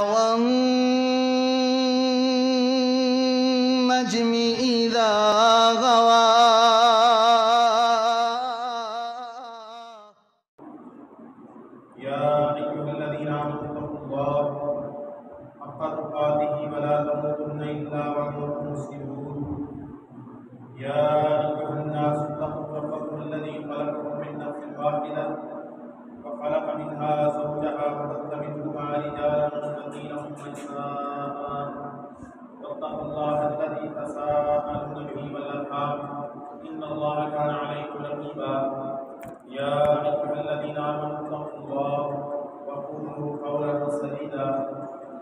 والنجم إذا غوى. يا أيها الذين آمنوا اتقوا الله حق تقاته ولا تموتن إلا وأنتم مسلمون. يا أيها الناس اتقوا ربكم الذي خلقكم من نفس واحدة وخلق منها زوجها وبث منهما رجالا كثيرا ونساء واتقوا الله الذي تساءلون به والأرحام إن الله كان عليكم رقيبا. يا أيها الذين آمنوا اتقوا الله وقولوا قولا سديدا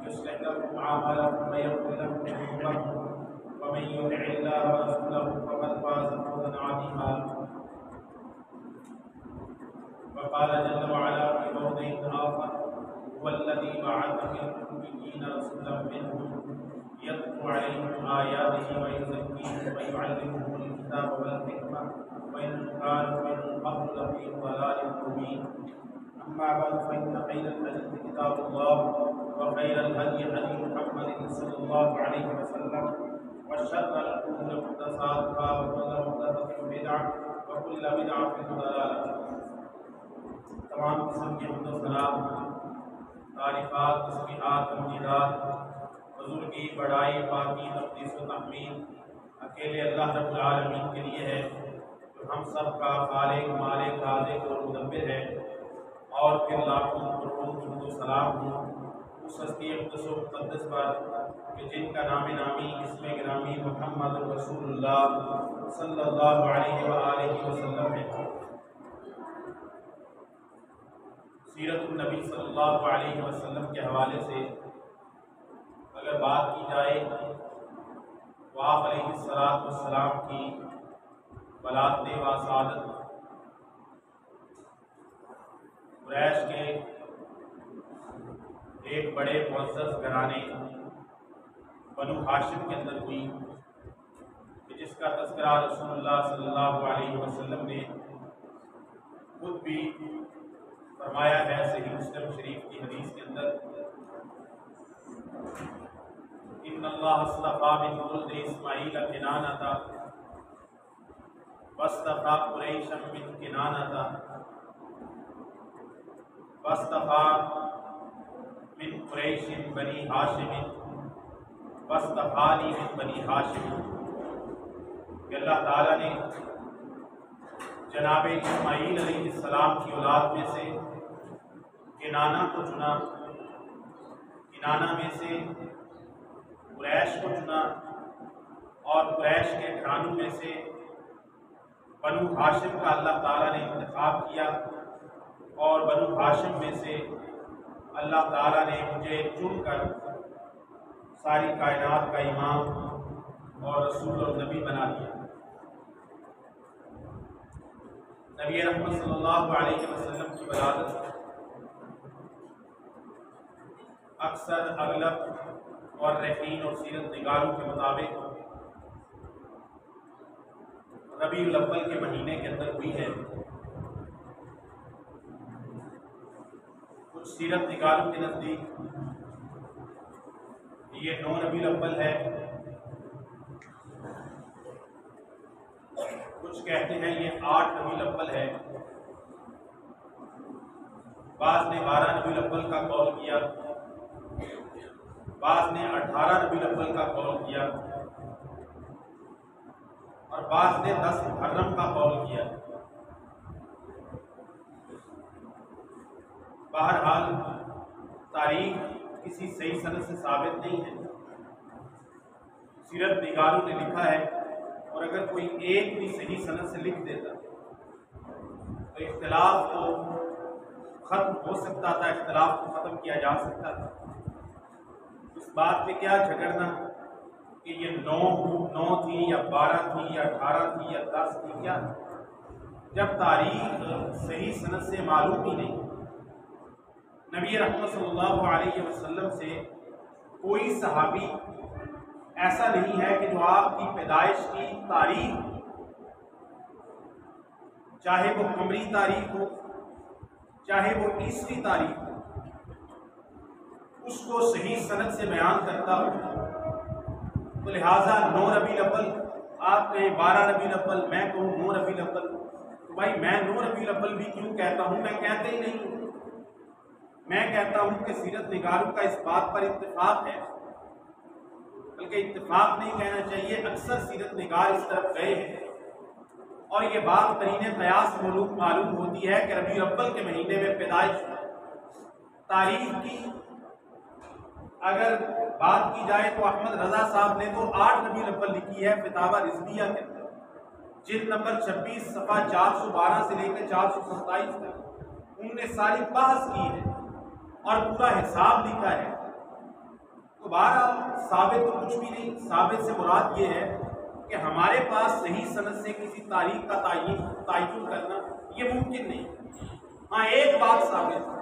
يصلح لكم أعمالكم ويغفر لكم ذنوبكم ومن يطع الله ورسوله فقد فاز فوزا عظيما. وقال جل وعلا في موضع آخر هو الذي بعث في الأميين رسولا منهم يتلو عليهم آياته ويزكيهم ويعلمهم الكتاب والحكمة وإن كانوا من قبل لفي ضلال مبين. أما بعد فإن خير الحديث كتاب الله وخير الهدي هدي محمد صلى الله عليه وسلم وشر الأمور محدثاتها وكل محدثة بدعة وكل بدعة ضلالة. تمام قسم کی حمد و ثنا، تعریفات، تسبیحات، تمجیدات حضور کی بڑائی، پاکی، تقدیس و تحمید اکیلے اللہ رب العالمین کے لیے ہے جو ہم سب کا خالق، مالک، رازق اور مدبر ہے. اور پھر لاکھوں کروڑوں درود و سلام ہوں اس ہستی اقدس و مقدس پر کہ جن کا نام نامی اسم گرامی محمد رسول اللہ صلی اللہ علیہ وآلہ وسلم ہے. سیرت النبی صلی اللہ علیہ وسلم کے حوالے سے اگر بات کی جائے تو آپ علیہ السلام کی ولادت و سعادت قریش کے ایک بڑے معزز گھرانے بنو ہاشم کے اندر ہوئی کہ جس کا تذکرہ رسول اللہ صلی اللہ علیہ وسلم نے خود بھی فرمایا ہے صحیح مسلم شریف کی حدیث کے اندر ان اللہ اصطفیٰ من ولد اسماعیل کنانۃ واصطفیٰ قریشا من کنانۃ واصطفیٰ من قریش بنی ہاشم واصطفانی من بنی ہاشم. کہ اللہ تعالیٰ نے جناب اسماعیل علیہ السلام کی اولاد میں سے کنانہ کو چنا، کنانہ میں سے قریش کو چنا اور قریش کے گھرانوں میں سے بنو ہاشم کا اللہ تعالیٰ نے انتخاب کیا اور بنو ہاشم میں سے اللہ تعالیٰ نے مجھے چن کر ساری کائنات کا امام اور رسول اور نبی بنا دیا. نبی رحمت صلی اللہ علیہ وسلم کی ولادت اکثر اغلب اور رحین اور سیرت نگاروں کے مطابق ربیع الاول کے مہینے کے اندر ہوئی ہے. کچھ سیرت نگاروں کے نزدیک یہ 9 ربیع الاول ہے، کچھ کہتے ہیں یہ 8 ربیع الاول ہے، بعض نے 12 ربیع الاول کا قول کیا، بعض نے 18 ربیع الاول کا قول کیا اور بعض نے 10 محرم کا قول کیا. بہرحال تاریخ کسی صحیح سند سے ثابت نہیں ہے. سیرت نگاروں نے لکھا ہے اور اگر کوئی ایک بھی صحیح سند سے لکھ دیتا تو اختلاف کو ختم ہو سکتا تھا، اختلاف کو ختم کیا جا سکتا تھا. اس بات پہ کیا جھگڑنا کہ یہ 9 تھی یا 12 تھی یا 18 تھی یا 10 تھی، کیا جب تاریخ صحیح سند سے معلوم ہی نہیں. نبی رحمت صلی اللہ علیہ وسلم سے کوئی صحابی ایسا نہیں ہے کہ جو آپ کی پیدائش کی تاریخ چاہے وہ قمری تاریخ ہو چاہے وہ عیسوی تاریخ ہو اس کو صحیح سند سے بیان کرتا ہوں. تو لہٰذا 9 ربیع الاول، آپ کہیں 12 ربیع الاول، میں کہوں 9 ربیع الاول، تو بھائی میں 9 ربیع الاول بھی کیوں کہتا ہوں؟ میں کہتا ہی نہیں ہوں. میں کہتا ہوں کہ سیرت نگاروں کا اس بات پر اتفاق ہے، بلکہ اتفاق نہیں کہنا چاہیے، اکثر سیرت نگار اس طرف گئے ہیں اور یہ بات قرینہ قیاس معلوم ہوتی ہے کہ ربیع الاول کے مہینے میں پیدائش. تاریخ کی اگر بات کی جائے تو احمد رضا صاحب نے تو 8 ربیع الاول لکھی ہے فتاویٰ رضویہ کے اندر، جلد نمبر 26 صفحہ 412 سے لے کر 427 تک. انہوں نے ساری بحث کی ہے اور پورا حساب لکھا ہے. تو بہرحال ثابت تو کچھ بھی نہیں. ثابت سے مراد یہ ہے کہ ہمارے پاس صحیح سند سے کسی تاریخ کا تعین کرنا یہ ممکن نہیں. ہاں ایک بات ثابت ہے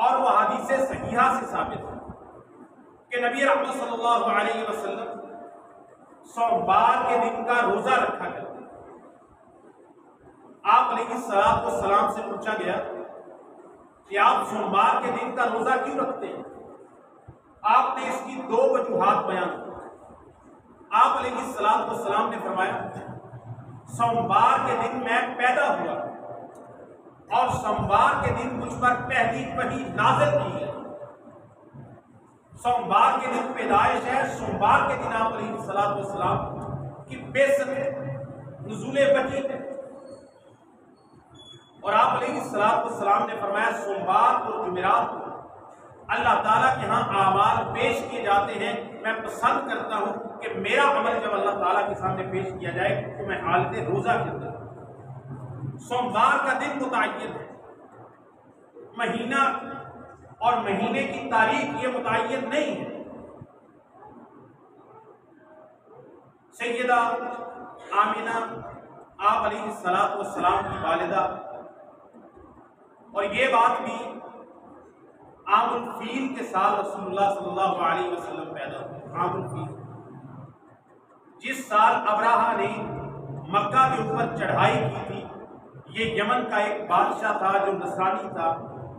اور وہ حدیث صحیحہ سے ثابت ہے کہ نبی رحمت صلی اللہ علیہ وسلم سوموار کے دن کا روزہ رکھا کرتے. آپ علیہ السلام سے پوچھا گیا کہ آپ سوموار کے دن کا روزہ کیوں رکھتے ہیں؟ آپ نے اس کی 2 وجوہات بیان کی. آپ علیہ السلام نے فرمایا سوموار کے دن میں پیدا ہوا اور سوموار کے دن مجھ پر پہلی وحی نازل کی گئی. سوموار کے دن پیدائش ہے، سوموار کے دن آپ علیہ السلام کی بعثت ہے، نزول وحی ہے. اور آپ علیہ السلام نے فرمایا سوموار اور جمعرات کو اللہ تعالیٰ کے ہاں اعمال پیش کیے جاتے ہیں. میں پسند کرتا ہوں کہ میرا عمل جب اللہ تعالیٰ کے سامنے پیش کیا جائے تو میں حالت روزہ کے اندر. سوموار کا دن متعین ہے، مہینہ اور مہینے کی تاریخ یہ متعین نہیں ہے. سیدہ آمینہ آپ علیہ السلام کی والدہ، اور یہ بات بھی عام الفیل کے سال رسول اللہ صلی اللہ علیہ وسلم پیدا ہوئے. عام الفیل جس سال ابراہا نے مکہ کے اوپر چڑھائی کی تھی. یہ یمن کا ایک بادشاہ تھا جو نصرانی تھا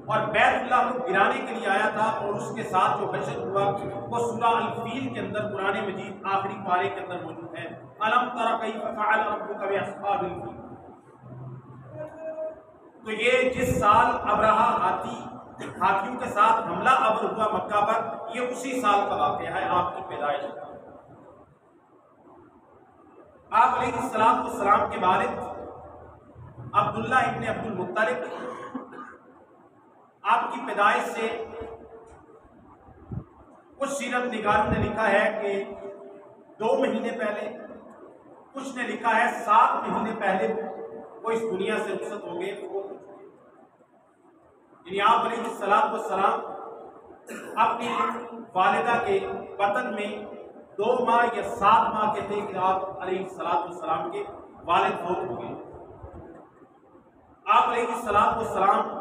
اور بیت اللہ کو گرانے کے لیے آیا تھا، اور اس کے ساتھ جو حشر ہوا وہ سورہ الفیل کے اندر قرآن مجید آخری پارے کے اندر موجود ہے. الم تر کیف فعل ربک باصحاب الفیل. تو یہ جس سال ابراہا ہاتھیوں کے ساتھ حملہ آور ہوا مکہ پر، یہ اسی سال کا واقعہ ہے آپ کی پیدائش کا. آپ علیہ السلام کے والد عبداللہ ابن عبد المطلب، آپ کی پیدائش سے کچھ سیرت نگاروں نے لکھا ہے کہ 2 مہینے پہلے، کچھ نے لکھا ہے 7 مہینے پہلے وہ اس دنیا سے رخصت ہو گئے. یعنی آپ علیہ السلام اپنی والدہ کے بطن میں 2 ماہ یا 7 ماہ کے تھے کہ آپ علیہ السلام کے والد فوت ہو گئے. آپ علیہ السلام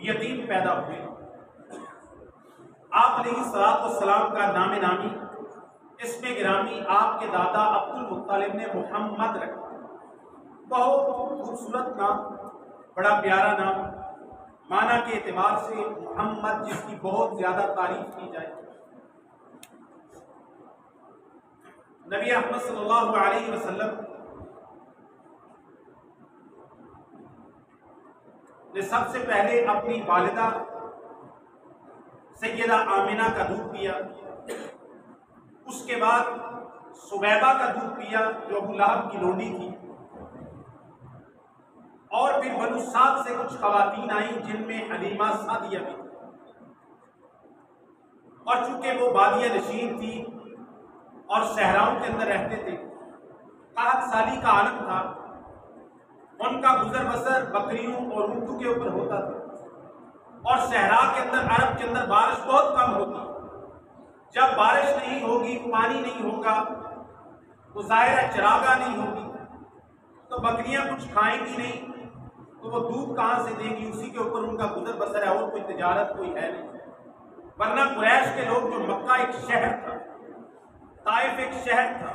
یتیم پیدا ہوئے. آپ علیہ السلام کا نام نامی اسم گرامی آپ کے دادا عبد المطلب نے محمد رکھا. بہت خوبصورت نام، بڑا پیارا نام، معنی کے اعتبار سے محمد جس کی بہت زیادہ تعریف کی جائے. نبی احمد صلی اللہ علیہ وسلم نے سب سے پہلے اپنی والدہ سیدہ آمینہ کا دودھ پیا، اس کے بعد سبیبہ کا دودھ پیا جو ابو لہب کی لونڈی تھی، اور پھر بنو سعد سے کچھ خواتین آئیں جن میں حلیمہ سعدیہ بھی تھی. اور چونکہ وہ بادیہ نشین تھی اور صحراؤں کے اندر رہتے تھے، 8 سالی کا عالم تھا، ان کا گزر بسر بکریوں اور اونٹوں کے اوپر ہوتا تھا. اور صحرا کے اندر، عرب کے اندر بارش بہت کم ہوتی. جب بارش نہیں ہوگی، پانی نہیں ہوگا تو ظاہر ہے چراگاہ نہیں ہوگی، تو بکریاں کچھ کھائیں گی نہیں، تو وہ دودھ کہاں سے دیں گی؟ اسی کے اوپر ان کا گزر بسر ہے، اور کوئی تجارت کوئی ہے نہیں. ورنہ قریش کے لوگ، جو مکہ ایک شہر تھا، طائف ایک شہر تھا،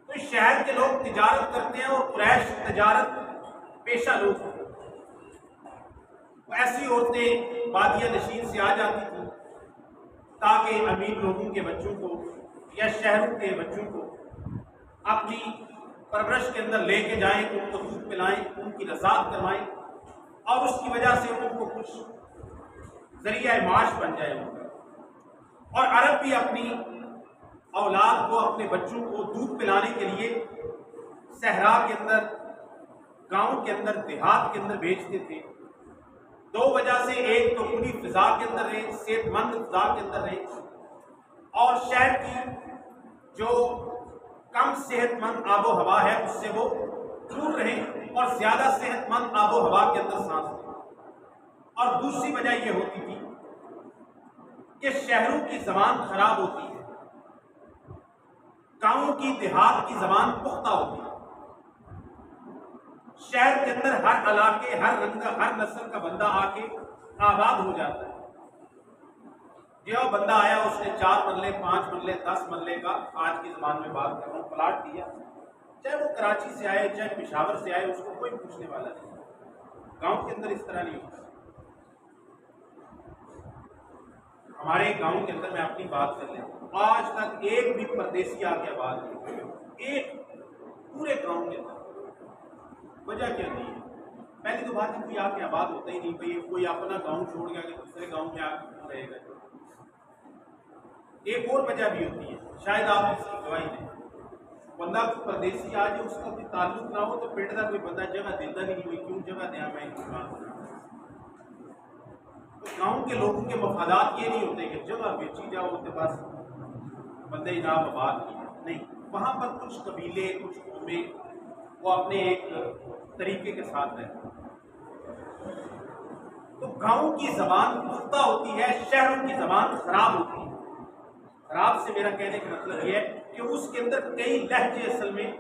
تو اس شہر کے لوگ تجارت کرتے ہیں اور قریش تجارت پیشہ لوگ ہیں. ایسی عورتیں بادیہ نشین سے آ جاتی تھی تاکہ امیر لوگوں کے بچوں کو یا شہروں کے بچوں کو اپنی پرورش کے اندر لے کے جائیں، ان کو دودھ پلائیں، ان کی رضاعت کروائیں اور اس کی وجہ سے ان کو کچھ ذریعہ معاش بن جائے ان کا۔ اور عرب بھی اپنی اولاد کو، اپنے بچوں کو دودھ پلانے کے لیے صحرا کے اندر، گاؤں کے اندر، دیہات کے اندر بھیجتے تھے۔ دو وجہ سے، ایک تو کھلی فضا کے اندر رہے، صحت مند فضا کے اندر رہے، اور شہر کی جو کم صحت مند آب و ہوا ہے اس سے وہ دور رہے اور زیادہ صحت مند آب و ہوا کے اندر سانس لیں۔ اور دوسری وجہ یہ ہوتی تھی کہ شہروں کی زبان خراب ہوتی ہے، گاؤں کی، دیہات کی زبان پختہ ہوتی ہے۔ شہر کے اندر ہر علاقے، ہر رنگ کا، ہر نسل کا بندہ آ کے آباد ہو جاتا ہے۔ جو بندہ آیا اس نے 4 مرلے، 5 مرلے، 10 مرلے کا، آج کی زبان میں بات کر رہا ہوں، پلاٹ دیا، چاہے وہ کراچی سے آئے، چاہے پشاور سے آئے، اس کو کوئی پوچھنے والا نہیں۔ گاؤں کے اندر اس طرح نہیں ہوتا۔ ہمارے گاؤں کے اندر میں اپنی بات کر لیں، آج تک ایک بھی پردیسی آ کے آباد نہیں، ایک پورے گاؤں کے اندر۔ وجہ کیا نہیں ہے؟ پہلی تو بات ہے کوئی آ کے آباد ہوتا ہی نہیں، بھائی کوئی اپنا گاؤں چھوڑ گیا کہ دوسرے گاؤں میں آ کے رہے گا۔ ایک اور وجہ بھی ہوتی ہے، شاید آپ اس کی گواہی دیں، بندہ کوئی پردیسی آ جائے، اس کا کوئی تعلق نہ ہو تو پنڈ کا کوئی بندہ جگہ دیتا نہیں، ہوئی کیوں جگہ دیا میں گاؤں کے لوگوں کے مفادات یہ نہیں ہوتے کہ جگہ بیچی جاؤ تو بس بندے جناب آباد کی، نہیں، وہاں پر کچھ قبیلے، کچھ قومیں وہ اپنے ایک طریقے کے ساتھ رہتے ہیں۔ تو گاؤں کی زبان پختہ ہوتی ہے، شہروں کی زبان خراب ہوتی ہے۔ خراب سے میرا کہنے کا مطلب یہ ہے کہ اس کے اندر کئی لہجے اصل میں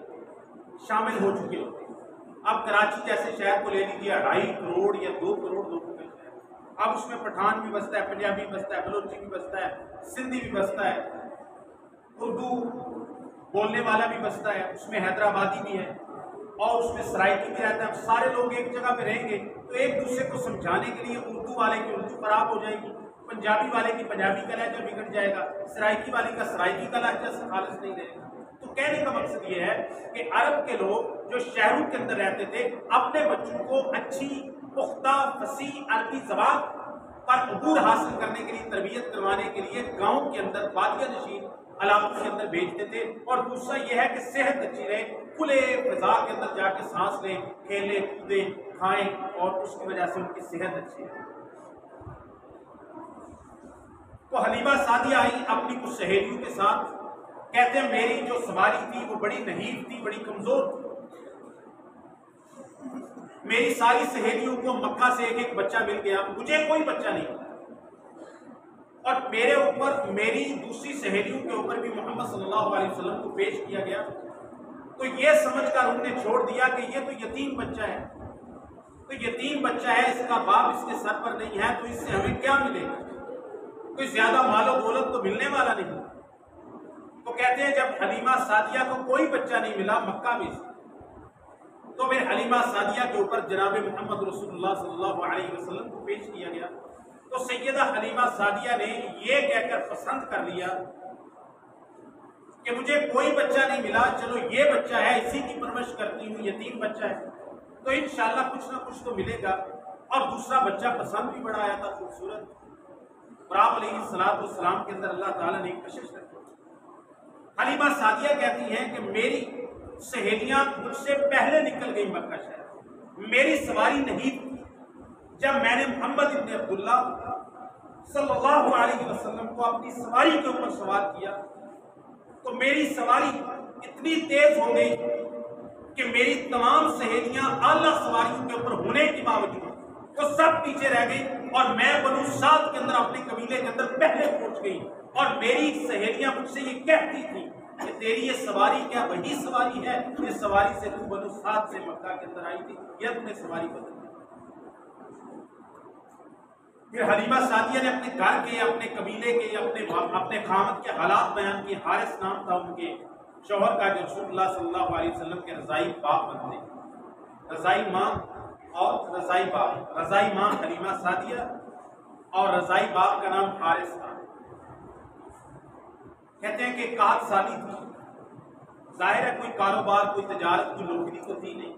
شامل ہو چکے ہوتے ہیں۔ اب کراچی جیسے شہر کو لے لیجیے، 2.5 کروڑ یا 2 کروڑ لوگوں کا شہر، اب اس میں پٹھان بھی بستا ہے، پنجابی بھی بستا ہے، بلوچی بھی بستا ہے، سندھی بھی بستا ہے، اردو بولنے والا بھی بستا ہے، اس میں حیدرآبادی بھی ہے اور اس میں سرائکی بھی رہتا ہے۔ اب سارے لوگ ایک جگہ پہ رہیں گے تو ایک دوسرے کو سمجھانے کے لیے اردو والے کی اردو خراب ہو جائے گی، پنجابی والے کی پنجابی کا لہجہ بگڑ جائے گا، سرائکی والے کا سرائکی کا لہجہ خالص نہیں رہے گا۔ تو کہنے کا مقصد یہ ہے کہ عرب کے لوگ جو شہروں کے اندر رہتے تھے، اپنے بچوں کو اچھی، پختہ، فصیح عربی زبان پر عبور حاصل کرنے کے لیے، تربیت کروانے کے لیے گاؤں کے اندر، بادیہ نشین علاقوں کے اندر بھیجتے تھے۔ اور دوسرا یہ ہے کہ صحت اچھی رہے، کھلے فضا کے اندر جا کے سانس لیں، کھیلیں، کودیں، کھائیں، اور اس کی وجہ سے ان کی صحت اچھی ہے۔ تو حلیمہ سعدیہ آئی اپنی کچھ سہیلیوں کے ساتھ، کہتے ہیں میری جو سواری تھی وہ بڑی نحیف تھی، بڑی کمزور تھی، میری ساری سہیلیوں کو مکہ سے ایک ایک بچہ مل گیا، مجھے کوئی بچہ نہیں ملا، اور میرے اوپر، میری دوسری سہیلیوں کے اوپر بھی محمد صلی اللہ علیہ وسلم کو پیش کیا گیا۔ تو یہ سمجھ کر انہوں نے چھوڑ دیا کہ یہ تو یتیم بچہ ہے، تو یتیم بچہ ہے، اس کا باپ اس کے سر پر نہیں ہے، تو اس سے ہمیں کیا ملے گا؟ کوئی زیادہ مال و دولت تو ملنے والا نہیں۔ تو کہتے ہیں جب حلیمہ سعدیہ کو کوئی بچہ نہیں ملا مکہ میں سے، تو پھر حلیمہ سعدیہ کے اوپر جناب محمد رسول اللہ صلی اللہ علیہ وسلم کو پیش کیا گیا۔ تو سیدہ حلیمہ سعدیہ نے یہ کہہ کر پسند کر لیا کہ مجھے کوئی بچہ نہیں ملا، چلو یہ بچہ ہے، اسی کی پرورش کرتی ہوں، یتیم بچہ ہے، تو انشاءاللہ کچھ نہ کچھ تو ملے گا۔ اور دوسرا بچہ پسند بھی بڑا آیا تھا، خوبصورت، اور آپ علیہ السلام کے اندر اللہ تعالیٰ نے ایک کشش رکھی۔ حلیمہ سعدیہ کہتی ہیں کہ میری سہیلیاں مجھ سے پہلے نکل گئی مکہ شہر، میری سواری نہیں تھی۔ جب میں نے محمد ابن عبداللہ صلی اللہ علیہ وسلم کو اپنی سواری کے اوپر سوار کیا تو میری سواری اتنی تیز ہو گئی کہ میری تمام سہیلیاں اعلیٰ سواریوں کے اوپر ہونے کے باوجود وہ سب پیچھے رہ گئی، اور میں بنو سعد کے اندر، اپنے قبیلے کے اندر پہلے پہنچ گئی، اور میری سہیلیاں مجھ سے یہ کہتی تھی کہ تیری یہ سواری کیا وہی سواری ہے جس سواری سے تو بنو سعد سے مکہ کے اندر آئی تھی، یا تم نے سواری بدل دی؟ پھر حلیمہ سعدیہ نے اپنے گھر کے، اپنے قبیلے کے، اپنے خامد کے حالات بیان کیے۔ حارث نام تھا ان کے شوہر کا، جو رسول اللہ صلی اللہ علیہ وسلم کے رضائی باپ بنتے، رضائی ماں اور رضائی باپ۔ رضائی ماں حلیمہ سعدیہ، اور رضائی باپ کا نام حارث تھا. کہتے ہیں کہ 61 سالی تھی. ظاہر ہے کوئی کاروبار، کوئی تجارت، کوئی نوکری تو تھی نہیں.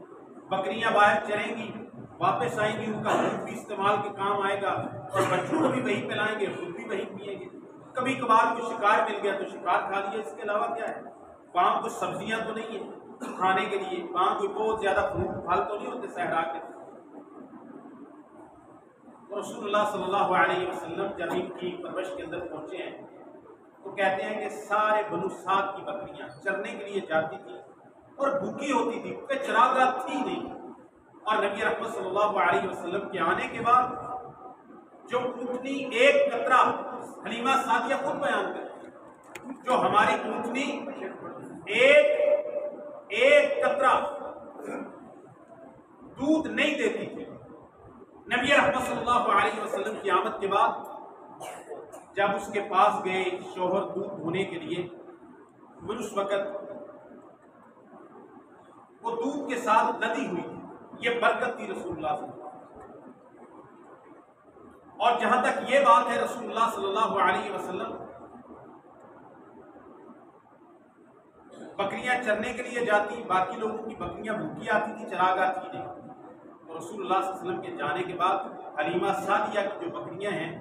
بکریاں باہر چریں گی، واپس آئیں گی، ان کا دودھ بھی استعمال کے کام آئے گا اور بچوں کو بھی وہی پلائیں گے، خود بھی وہی پیئیں گے. کبھی کبھار کوئی شکار مل گیا تو شکار کھا لیا، اس کے علاوہ کیا ہے. وہاں کچھ سبزیاں تو نہیں ہیں کھانے کے لیے، وہاں کوئی بہت زیادہ فروٹ پھل تو نہیں ہوتے صحرا کے. رسول اللہ صلی اللہ علیہ وسلم جب ان کی پرورش کے اندر پہنچے ہیں تو کہتے ہیں کہ سارے بنو سعد کی بکریاں چرنے کے لیے جاتی تھی اور بھوکی ہوتی تھی کیونکہ چراگاہ تھی نہیں. اور نبی رحمت صلی اللہ علیہ وسلم کے آنے کے بعد جو اونٹنی ایک قطرہ، حلیمہ سعدیہ خود بیان کرتی ہیں، جو ہماری اونٹنی ایک قطرہ دودھ نہیں دیتی تھی، نبی رحمت صلی اللہ علیہ وسلم کی آمد کے بعد جب اس کے پاس گئے شوہر دودھ دھونے کے لیے، اس وقت وہ دودھ کے ساتھ لدی ہوئی تھی. یہ برکت تھی رسول اللہ صلی اللہ علیہ وسلم. اور جہاں تک یہ بات ہے، رسول اللہ صلی اللہ علیہ وسلم بکریاں چرنے کے لیے جاتی، باقی لوگوں کی بکریاں بھوکی آتی تھی، چراگاہ تھی نہیں. تو رسول اللہ صلی اللہ علیہ وسلم کے جانے کے بعد حلیمہ سعدیہ کی جو بکریاں ہیں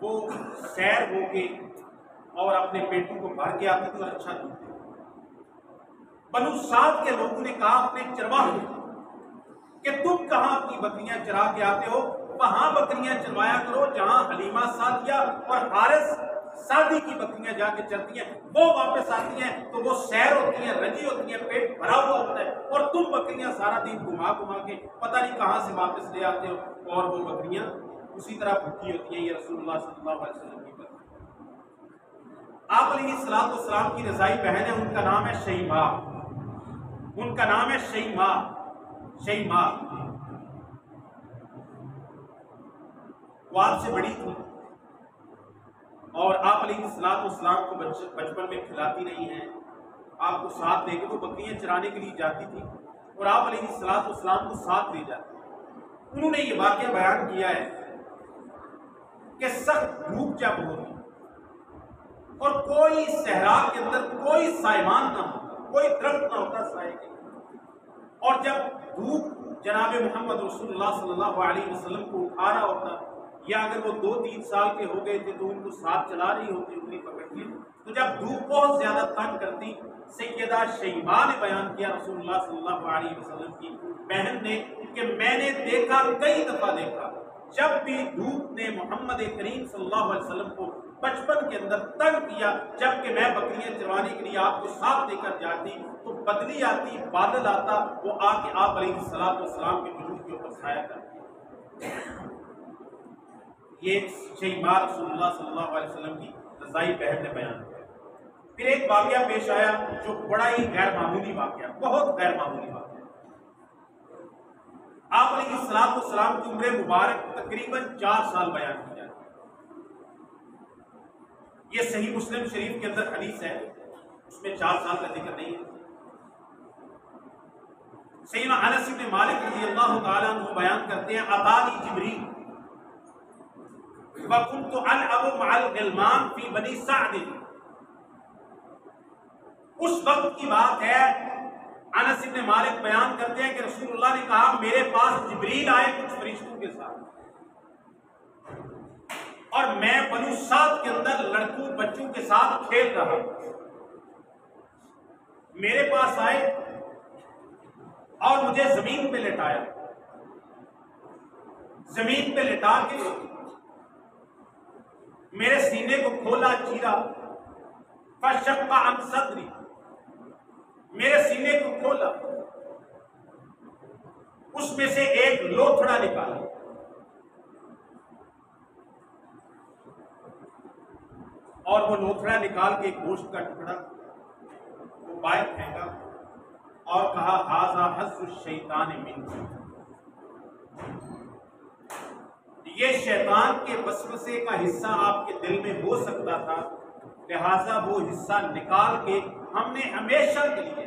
وہ سیر ہو کے اور اپنے پیٹوں کو بھر کے آتی تھی اور اچھا دودھ دیتی. بنو سعد کے لوگوں نے کہا اپنے چرواہوں کہ تم کہاں اپنی بکریاں چرا کے آتے ہو، وہاں بکریاں چروایا کرو جہاں حلیمہ سعدیہ اور حارث سعدی کی بکریاں جا کے چرتی ہیں. وہ واپس آتی ہیں تو وہ سیر ہوتی ہیں، رجی ہوتی ہیں، پیٹ بھرا ہوا ہوتا ہے، اور تم بکریاں سارا دن گھما گھما کے پتہ نہیں کہاں سے واپس لے آتے ہو اور وہ بکریاں اسی طرح بھوکی ہوتی ہیں. یہ رسول اللہ صلی اللہ علیہ وسلم کی بات. آپ علیہ الصلوۃ والسلام کی رضائی بہن ہے، ان کا نام ہے شیماء. ان کا نام ہے شیماء. شیماء وہ آپ سے بڑی تھی اور آپ علیہ الصلوۃ والسلام کو بچپن میں کھلاتی رہی ہیں. آپ کو ساتھ لے کے وہ بکریاں چرانے کے لیے جاتی تھی اور آپ علیہ الصلوۃ والسلام کو ساتھ لے جاتی. انہوں نے یہ واقعہ بیان کیا ہے کہ سخت دھوپ جب ہوتی اور کوئی صحرا کے اندر کوئی سائمان نہ ہوتا، کوئی درخت نہ ہوتا سائے کے، اور جب دھوپ جناب محمد رسول اللہ صلی اللہ علیہ وسلم کو اٹھا رہا ہوتا، یا اگر وہ 2-3 سال کے ہو گئے تھے تو ان کو ساتھ چلا رہی ہوتی انگلی پکڑ کے، تو جب دھوپ بہت زیادہ تنگ کرتی، سیدہ شیماء نے بیان کیا رسول اللہ صلی اللہ علیہ وسلم کی بہن نے کہ میں نے دیکھا، کئی دفعہ دیکھا، جب بھی دھوپ نے محمد کریم صلی اللہ علیہ وسلم کو بچپن کے اندر تنگ کیا، جب کہ میں بکریاں چروانے کے لیے آپ کو ساتھ لے کر جاتی تو بدلی آتی، بادل آتا، وہ آ کے آپ علیہ الصلوۃ والسلام کے وجود کے اوپر سایہ کرتی. یہ شیماء رسول اللہ صلی اللہ علیہ وسلم کی رضائی بہن نے بیان کیا. پھر ایک واقعہ پیش آیا جو بڑا ہی غیر معمولی واقعہ، بہت غیر معمولی واقعہ. آپ علیہ الصلوۃ والسلام کی عمر مبارک تقریباً 4 سال بیان کی جاتی ہے. یہ صحیح مسلم شریف کے اندر حدیث ہے، اس میں 4 سال کا ذکر نہیں ہے. سیدنا انس بن مالک رضی اللہ تعالیٰ عنہ بیان کرتے ہیں اتانی جبریل وَكُنْتُ أَلْعَبُ مَعَ الْغِلْمَانِ فِي بَنِي سَعْدٍ. اس وقت کی بات ہے، انس بن مالک بیان کرتے ہیں کہ رسول اللہ نے کہا میرے پاس جبریل آئے کچھ فرشتوں کے ساتھ، اور میں بنو سعد کے اندر لڑکوں بچوں کے ساتھ کھیل رہا. میرے پاس آئے اور مجھے زمین پہ لٹایا، زمین پہ لٹا کے میرے سینے کو کھولا، چیرا، فشق عن صدری، میرے سینے کو کھولا، اس میں سے ایک لوتھڑا نکالا، اور وہ لوتھڑا نکال کے گوشت کا ٹکڑا وہ باہر پھینکا اور کہا ھذا حظ الشیطان منک. یہ شیطان کے وسوسے کا حصہ آپ کے دل میں ہو سکتا تھا، لہذا وہ حصہ نکال کے ہم نے ہمیشہ کے لیے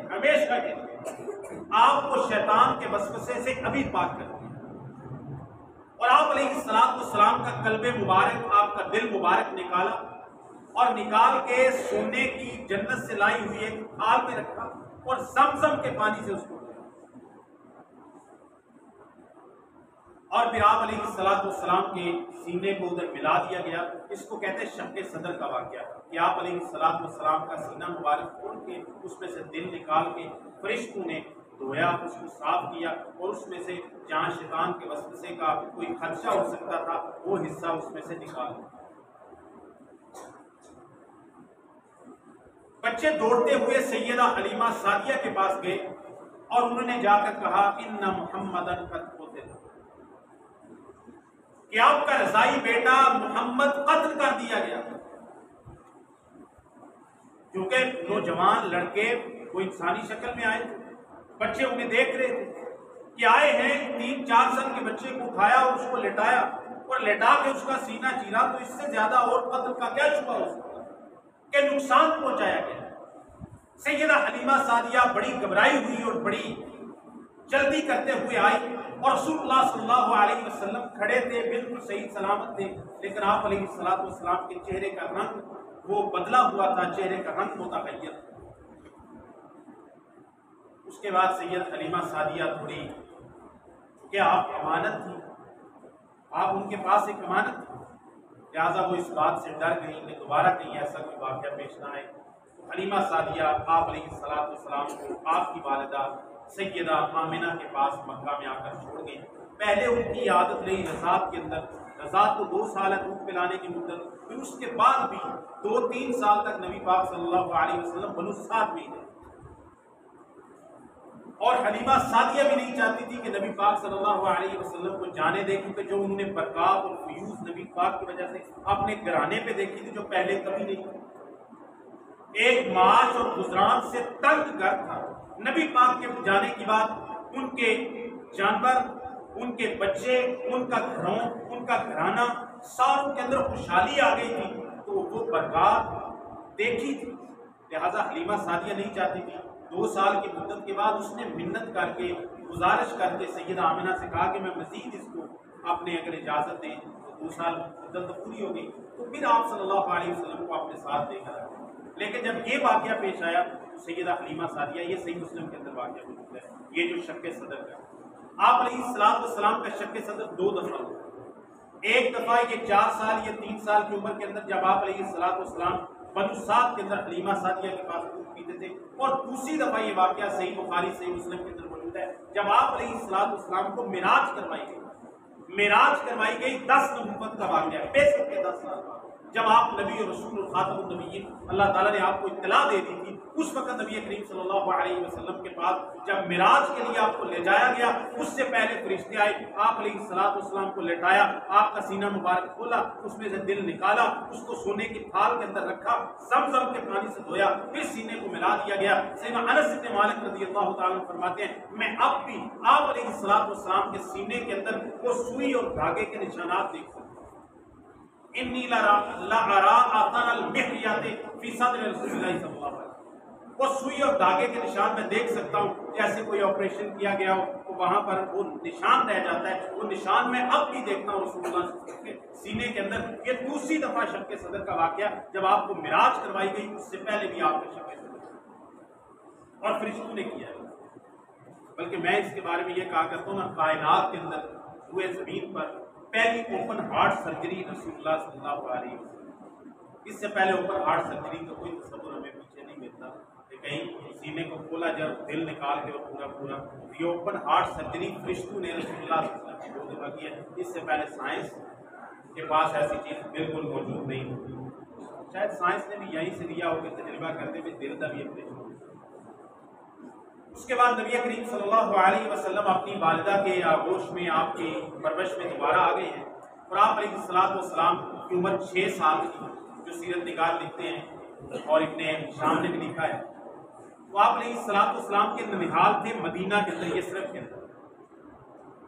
آپ کو شیطان کے وسوسے سے ابھی پاک کر دیا. اور آپ علیہ السلام کا قلب مبارک، آپ کا دل مبارک نکالا اور نکال کے سونے کی جنت سے لائی ہوئی ایک تھال میں رکھا اور زمزم کے پانی سے اس کو دیا۔ اور پھر آپ علیہ السلام کے سینے کو ادھر ملا دیا گیا۔ اس کو کہتے ہیں شق صدر کا واقعہ، کہ آپ علیہ السلام کا سینہ مبارک کھول کے اس میں سے دل نکال کے فرشتوں نے دھویا، اس کو صاف کیا، اور اس میں سے جہاں شیطان کے وسوسے کا کوئی خدشہ ہو سکتا تھا وہ حصہ اس میں سے نکال دیا۔ بچے دوڑتے ہوئے سیدہ حلیمہ سعدیہ کے پاس گئے اور انہوں نے جا کر کہا ان محمدن قد قتل، کہ آپ کا رضائی بیٹا محمد قتل کر دیا گیا۔ کیونکہ نوجوان لڑکے وہ انسانی شکل میں آئے تھے، بچے انہیں دیکھ رہے تھے کہ آئے ہیں، 3-4 سال کے بچے کو اٹھایا اور اس کو لٹایا اور لٹا کے اس کا سینہ چیرا، تو اس سے زیادہ اور قتل کا کیا شبہ ہو سکتا کہ نقصان پہنچایا گیا۔ سیدہ حلیمہ سعدیہ بڑی گھبرائی ہوئی اور بڑی جلدی کرتے ہوئے آئی، اور رسول اللہ صلی اللہ علیہ وسلم کھڑے تھے، بالکل صحیح سلامت تھے، لیکن آپ علیہ السلام کے چہرے کا رنگ وہ بدلا ہوا تھا، چہرے کا رنگ متغیر تھا۔ اس کے بعد سید حلیمہ سعدیہ تھوڑی، کہ آپ امانت تھی، آپ ان کے پاس ایک امانت تھی، لہٰذا وہ اس بات سے ڈر گئی کہ دوبارہ کہیں ایسا کوئی واقعہ پیش نہ آئے۔ حلیمہ سعدیہ آپ علیہ السلام کو آپ کی والدہ سیدہ آمنہ کے پاس مکہ میں آ کر چھوڑ گئی۔ پہلے ان کی عادت رہی رضاعت کے اندر، رضاعت کو 2 سال ہے دودھ پلانے کی مدت، پھر اس کے بعد بھی 2-3 سال تک نبی پاک صلی اللہ علیہ وسلم بنو سعد میں رہے، اور حلیمہ سعدیہ بھی نہیں چاہتی تھی کہ نبی پاک صلی اللہ علیہ وسلم کو جانے دے، کیونکہ جو انہوں نے برکات اور فیوز نبی پاک کی وجہ سے اپنے گھرانے پہ دیکھی تھی جو پہلے کبھی نہیں، ایک معاش اور گزران سے تنگ گھر تھا۔ نبی پاک کے جانے کی بعد ان کے جانور، ان کے بچے، ان کا گھروں، ان کا گھرانہ، ساروں کے اندر خوشحالی آ گئی تھی، تو وہ برکات دیکھی تھی، لہذا حلیمہ سعدیہ نہیں چاہتی تھی۔ 2 سال کی مدت کے بعد اس نے منت کر کے، گزارش کر کے سیدہ آمنہ سے کہا کہ میں مزید اس کو اپنے اگر اجازت دیں، تو 2 سال مدت تو پوری ہو گئی، تو پھر آپ صلی اللہ علیہ وسلم کو اپنے ساتھ لے کر آئے۔ لیکن جب یہ واقعہ پیش آیا تو سیدہ حلیمہ سعدیہ، یہ صحیح مسلم کے اندر واقعہ موجود ہے، یہ جو شق صدر کا، آپ علیہ السلام کا شق صدر 2 دفعہ ہوا۔ ایک دفعہ یہ 4 سال یا 3 سال کی عمر کے اندر جب آپ علیہ السلام بنو سعد کے اندر حلیمہ سعدیہ کے پاس دودھ پیتے تھے، اور دوسری دفعہ یہ واقعہ صحیح بخاری صحیح مسلم کے اندر موجود ہے جب آپ علیہ السلام کو معراج کروائی گئی 10 نبوت کا واقعہ، 65 کے 10 سال بعد، جب آپ نبی اور رسول اور خاتم النبیین، اللہ تعالیٰ نے آپ کو اطلاع دے دی تھی، اس وقت نبی کریم صلی اللہ علیہ وسلم کے پاس جب معراج کے لیے آپ کو لے جایا گیا، اس سے پہلے فرشتے آئے، آپ علیہ السلام کو لٹایا، آپ کا سینہ مبارک کھولا، اس میں سے دل نکالا، اس کو سونے کی تھال کے اندر رکھا، زمزم کے پانی سے دھویا، پھر سینے کو ملا دیا گیا۔ سیدنا انس بن مالک رضی اللہ تعالیٰ عنہ فرماتے ہیں میں اب بھی آپ علیہ السلام کے سینے کے اندر وہ سوئی اور دھاگے کے نشانات دیکھ سکتا ہوں۔ انی لارا آثار المحیات فی صدر رسول اللہ صلی اللہ علیہ وسلم، وہ سوئی اور دھاگے کے نشان میں دیکھ سکتا ہوں، جیسے کوئی آپریشن کیا گیا ہو تو وہاں پر وہ نشان رہ جاتا ہے، وہ نشان میں اب بھی دیکھتا ہوں رسول اللہ صلی اللہ علیہ وسلم کے سینے کے اندر۔ یہ دوسری دفعہ شق صدر کا واقعہ جب آپ کو معراج کروائی گئی، اس سے پہلے بھی آپ کا شق صدر اور فرشتوں نے کیا ہے۔ بلکہ میں اس کے بارے میں یہ کہا کرتا ہوں نا، کائنات کے اندر روئے زمین پر پہلی اوپن ہارٹ سرجری رسول اللہ صلی اللہ علیہ وسلم، اس سے پہلے اوپن ہارٹ سرجری کا کوئی تصور ہمیں پیچھے نہیں ملتا کہ کہیں سینے کو کھولا جائے، دل نکال کے اور پورا یہ اوپن ہارٹ سرجری فرشتوں نے رسول اللہ صلی اللہ علیہ وسلم کو دفعہ کیا۔ اس سے پہلے سائنس کے پاس ایسی چیز بالکل موجود نہیں ہوتی، شاید سائنس نے بھی یہیں سے لیا ہو کہ تجربہ کرتے ہوئے دل کا بھی اپنے۔ اس کے بعد نبی کریم صلی اللہ علیہ وسلم اپنی والدہ کے آغوش میں، آپ کی پرورش میں دوبارہ آ گئے ہیں، اور آپ علیہ السلام کی عمر 6 سال کی، جو سیرت نگار لکھتے ہیں اور ابن شام نے بھی لکھا ہے۔ تو آپ علیہ السلام کے ننہال تھے مدینہ کے اندر، یثرب کے اندر،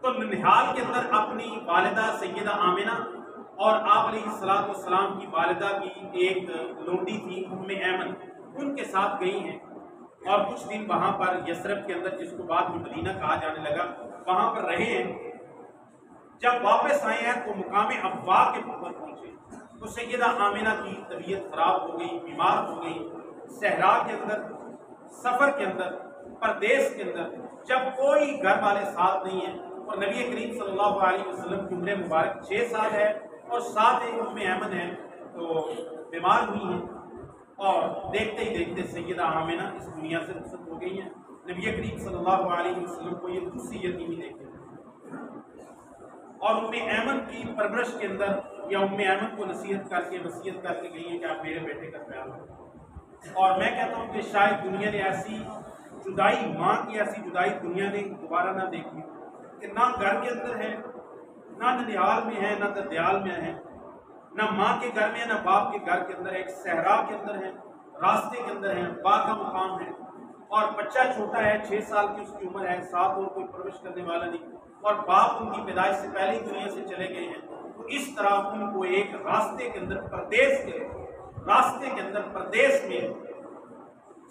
تو ننہال کے اندر اپنی والدہ سیدہ آمنہ اور آپ علیہ السلام کی والدہ کی ایک لونڈی تھی ام ایمن، ان کے ساتھ گئی ہیں، اور کچھ دن وہاں پر یثرب کے اندر، جس کو بعد میں مدینہ کہا جانے لگا، وہاں پر رہے ہیں۔ جب واپس آئے ہیں تو مقام ابوا کے اوپر پہنچے تو سیدہ آمنہ کی طبیعت خراب ہو گئی، بیمار ہو گئی، صحرا کے اندر، سفر کے اندر، پردیس کے اندر، جب کوئی گھر والے ساتھ نہیں ہیں، اور نبی کریم صلی اللہ علیہ وسلم کی عمر مبارک 6 سال ہے اور ساتھ ایک ام ایمن ہے، تو بیمار ہوئی ہیں، اور دیکھتے ہی دیکھتے سیدہ آمنہ اس دنیا سے رخصت ہو گئی ہیں۔ نبی کریم صلی اللہ علیہ وسلم کو یہ دوسری یتیمی دیکھے، اور ام ایمن کی پرورش کے اندر، یا ام ایمن کو نصیحت کر کے وصیت کر کے گئی ہے کہ آپ میرے بیٹے کا خیال رکھیں۔ اور میں کہتا ہوں کہ شاید دنیا نے ایسی جدائی، ماں کی ایسی جدائی دنیا نے دوبارہ نہ دیکھی کہ نہ گھر کے اندر ہے، نہ ننیال میں ہے، نہ ددیال میں ہے، نہ ماں کے گھر میں ہے، نہ باپ کے گھر کے اندر ہے، ایک صحرا کے اندر ہے، راستے کے اندر ہے، با کا مقام ہے، اور بچہ چھوٹا ہے، 6 سال کی اس کی عمر ہے، ساتھ اور کوئی پرورش کرنے والا نہیں، اور باپ ان کی پیدائش سے پہلے ہی دنیا سے چلے گئے ہیں۔ تو اس طرح ان کو ایک راستے کے اندر، پردیس کے راستے کے اندر، پردیس میں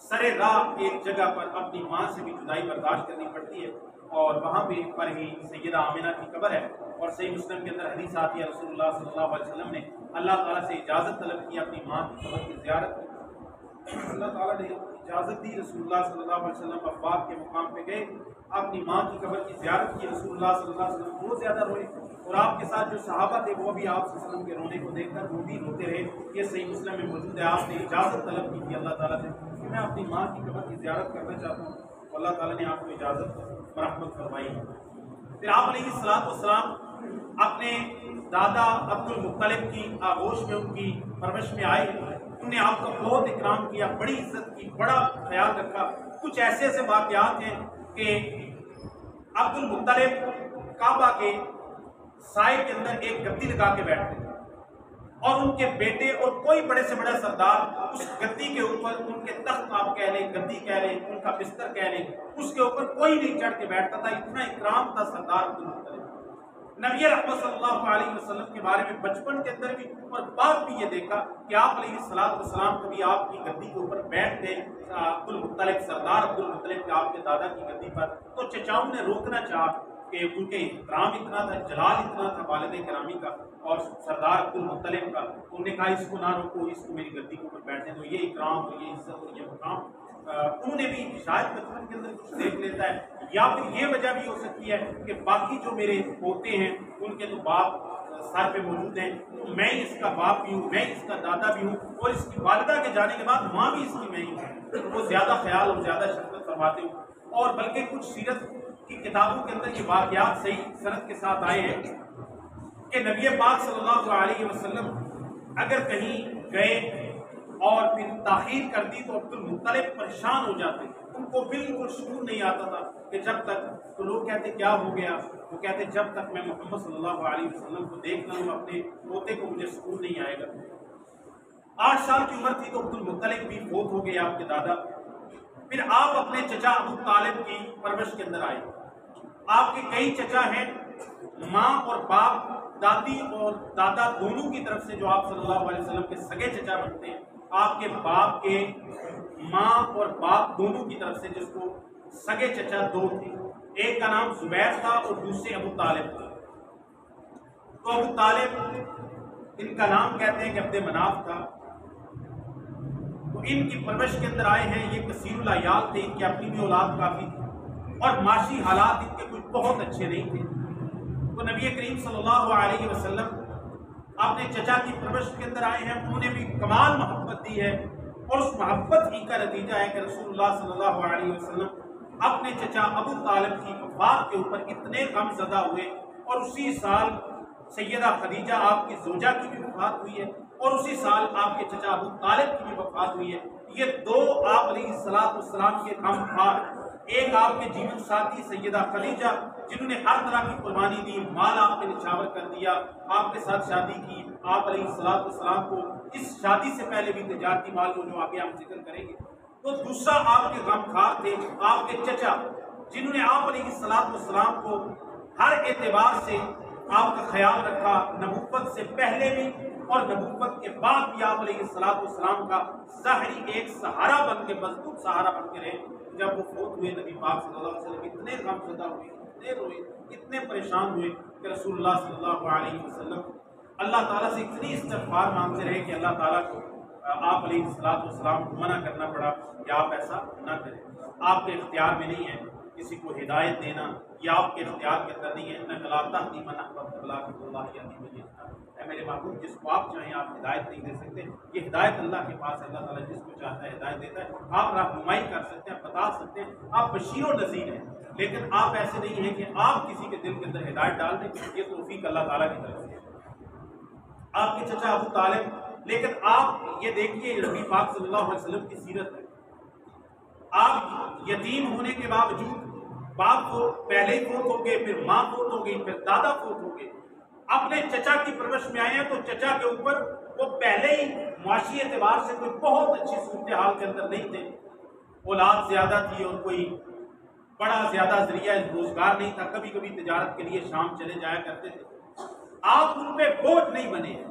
سرے راہ ایک جگہ پر اپنی ماں سے بھی جدائی برداشت کرنی پڑتی ہے، اور وہاں پہ پر ہی سیدہ آمنہ کی قبر ہے۔ اور صحیح مسلم کے اندر حدیث آتی ہے، رسول اللہ صلی اللہ علیہ وسلم نے اللہ تعالیٰ سے اجازت طلب کی اپنی ماں کی قبر کی زیارت کی۔ اللہ تعالیٰ نے اجازت دی، رسول اللہ صلی اللہ علیہ وسلم ابواب کے مقام پہ گئے، اپنی ماں کی قبر کی زیارت کی۔ رسول اللہ صلی اللہ علیہ وسلم بہت زیادہ روئے، اور آپ کے ساتھ جو صحابہ تھے وہ بھی آپ صلی اللہ علیہ وسلم کے رونے کو دیکھ کر وہ بھی روتے رہے۔ یہ صحیح مسلم میں موجود ہے، آپ نے اجازت طلب کی تھی اللہ تعالیٰ سے کہ میں اپنی ماں کی قبر کی زیارت کرنا چاہتا ہوں، اللہ تعالیٰ نے آپ کو اجازت مرحمت فرمائی۔ پھر آپ علیہ الصلوۃ والسلام اپنے دادا عبد المطلب کی آغوش میں، ان کی پرورش میں آئے، انہوں نے آپ کا بہت اکرام کیا، بڑی عزت کی، بڑا خیال رکھا۔ کچھ ایسے ایسے واقعات ہیں کہ عبد المطلب کعبہ کے سائے کے اندر ایک گدی لگا کے بیٹھتے تھے، اور ان کے بیٹے اور کوئی بڑے سے بڑا سردار اس گدی کے اوپر، ان کے تخت آپ کہہ لیں، گدی کہہ لیں، ان کا بستر کہہ لیں، اس کے اوپر کوئی نہیں چڑھ کے بیٹھتا تھا، اتنا اکرام تھا سردار عبد المطلب۔ نبی رحمت صلی اللہ علیہ وسلم کے بارے میں بچپن کے اندر بھی اور بعد بھی یہ دیکھا کہ آپ علیہ الصلوۃ والسلام کبھی آپ کی گدی کے اوپر بیٹھ گئے، عبد المطلب، سردار عبد المطلب کے، آپ کے دادا کی گدی پر، تو چچاؤں نے روکنا چاہا کہ ان کے احترام اتنا تھا، جلال اتنا تھا والد گرامی کا اور سردار عبد المطلب کا، انہوں نے کہا اس کو نہ روکو، اس کو میری گدی کے اوپر بیٹھنے دو، یہ اکرام اور یہ عزت اور یہ مقام۔ انہوں نے بھی شاید بچپن کے اندر کچھ دیکھ لیتا ہے، یا پھر یہ وجہ بھی ہو سکتی ہے کہ باقی جو میرے پوتے ہیں ان کے تو باپ سر پہ موجود ہیں، تو میں اس کا باپ بھی ہوں، میں اس کا دادا بھی ہوں، اور اس کی والدہ کے جانے کے بعد ماں بھی اس کی میں ہی ہوں، وہ زیادہ خیال اور زیادہ شفقت فرماتے ہوں۔ اور بلکہ کچھ سیرت کی کتابوں کے اندر یہ واقعات صحیح سند کے ساتھ آئے ہیں کہ نبی پاک صلی اللہ علیہ وسلم اگر کہیں گئے اور پھر تاخیر کر دی تو عبد المطلب پریشان ہو جاتے، ان کو بالکل سکون نہیں آتا تھا کہ جب تک، تو لوگ کہتے کیا ہو گیا، وہ کہتے جب تک میں محمد صلی اللہ علیہ وسلم کو دیکھ لوں اپنے پوتے کو مجھے سکون نہیں آئے گا۔ 8 سال کی عمر تھی تو عبد المطلب بھی فوت ہو گئے، آپ کے دادا۔ پھر آپ اپنے چچا ابو طالب کی پرورش کے اندر آئے۔ آپ کے کئی چچا ہیں، ماں اور باپ، دادی اور دادا دونوں کی طرف سے جو آپ صلی اللہ علیہ وسلم کے سگے چچا بنتے ہیں، آپ کے باپ کے ماں اور باپ دونوں کی طرف سے جس کو سگے چچا 2 تھے، ایک کا نام زبیر تھا اور دوسرے ابو طالب تھا۔ تو ابو طالب ان کا نام کہتے ہیں کہ عبد مناف تھا، تو ان کی پرورش کے اندر آئے ہیں، یہ کثیر العیال تھے، ان کی اپنی بھی اولاد کافی تھی، اور معاشی حالات ان کے کچھ بہت اچھے نہیں تھے۔ تو نبی کریم صلی اللہ علیہ وسلم اپنے چچا کی پرورش کے اندر آئے ہیں، انہوں نے بھی کمال محبت دی ہے، اور اس محبت ہی کا نتیجہ ہے کہ رسول اللہ صلی اللہ علیہ وسلم اپنے چچا ابو طالب کی وفات کے اوپر اتنے غم زدہ ہوئے، اور اسی سال سیدہ خدیجہ آپ کی زوجہ کی بھی وفات ہوئی ہے، اور اسی سال آپ کے چچا ابو طالب کی بھی وفات ہوئی ہے۔ یہ 2 آپ علیہ الصلوۃ والسلام کے غم خار، ایک آپ کے جیون ساتھی سیدہ خدیجہ جنہوں نے ہر طرح کی قربانی دی، مال آپ نے نچھاور کر دیا، آپ کے ساتھ شادی کی، آپ علیہ الصلوۃ والسلام کو اس شادی سے پہلے بھی تجارتی مال کو جو آگے ہم ذکر کریں گے۔ تو دوسرا آپ کے غم خار تھے آپ کے چچا جنہوں نے آپ علیہ الصلوۃ والسلام کو ہر اعتبار سے آپ کا خیال رکھا، نبوت سے پہلے بھی اور نبوت کے بعد بھی آپ علیہ الصلوۃ والسلام کا ظاہری ایک سہارا بن کے، مضبوط سہارا بن کے رہے۔ جب وہ فوت ہوئے نبی پاک صلی اللہ علیہ وسلم اتنے غم زدہ ہوئے، اتنے روئے، اتنے پریشان ہوئے کہ رسول اللہ صلی اللہ علیہ وسلم اللہ تعالیٰ سے اتنی استغفار مانگتے رہے کہ اللہ تعالیٰ کو آپ علیہ السلام کو منع کرنا پڑا کہ آپ ایسا نہ کریں، آپ کے اختیار میں نہیں ہے کسی کو ہدایت دینا، یہ آپ کے اختیار کے اندر نہیں ہے، انک لا تہدی من احببت ولکن اللہ یہدی من یشاء۔ اے میرے محبوب، جس کو آپ چاہیں آپ ہدایت نہیں دے سکتے، یہ ہدایت اللہ کے پاس ہے، اللہ تعالیٰ جس کو چاہتا ہے ہدایت دیتا ہے۔ آپ رہنمائی کر سکتے ہیں، بتا سکتے ہیں، آپ بشیر و نذیر ہیں، لیکن آپ ایسے نہیں ہیں کہ آپ کسی کے دل کے اندر ہدایت ڈال دیں، یہ توفیق اللہ تعالیٰ کی طرف سے ہے۔ آپ کے چچا ابو طالب، لیکن آپ یہ دیکھیے نبی پاک صلی اللہ علیہ وسلم کی سیرت ہے، آپ یتیم ہونے کے باوجود باپ کو پہلے ہی فوت ہو گئے، پھر ماں فوت ہو گئی، پھر دادا فوت ہو گئے، اپنے چچا کی پرورش میں آئے ہیں تو چچا کے اوپر وہ پہلے ہی معاشی اعتبار سے کوئی بہت اچھی صورتحال کے اندر نہیں تھے، اولاد زیادہ تھی اور کوئی بڑا زیادہ ذریعہ روزگار نہیں تھا، کبھی کبھی تجارت کے لیے شام چلے جایا کرتے تھے، آپ ان پہ بوجھ نہیں بنے ہیں۔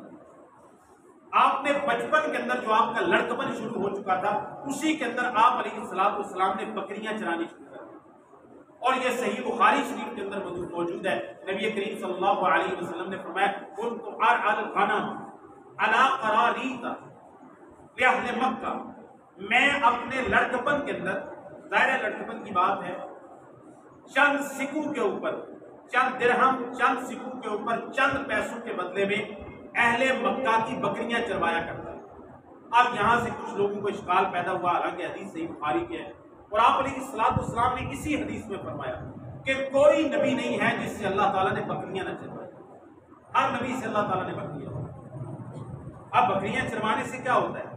آپ نے بچپن کے اندر جو آپ کا لڑکپن شروع ہو چکا تھا، اسی کے اندر آپ علیہ السلام نے بکریاں چرانی شروع کر دی، اور یہ صحیح بخاری شریف کے اندر موجود ہے۔ نبی کریم صلی اللہ علیہ وسلم نے فرمایا كنت ارعى الغنم على قراريط لأهل مکہ، میں اپنے لڑکپن کے اندر، ظاہر لڑکپن کی بات ہے، چند سکوں کے اوپر، چند درہم، چند سکوں کے اوپر، چند پیسوں کے بدلے میں اہل مکہ کی بکریاں چروایا کرتا ہے۔ اب یہاں سے کچھ لوگوں کو اشکال پیدا ہوا، حالانکہ حدیث صحیح بخاری کی ہے، اور آپ علیہ السلام نے اسی حدیث میں فرمایا کہ کوئی نبی نہیں ہے جس سے اللہ تعالیٰ نے بکریاں نہ چروائی، ہر نبی سے اللہ تعالیٰ نے بکریاں چروائی۔ اب بکریاں چروانے سے کیا ہوتا ہے؟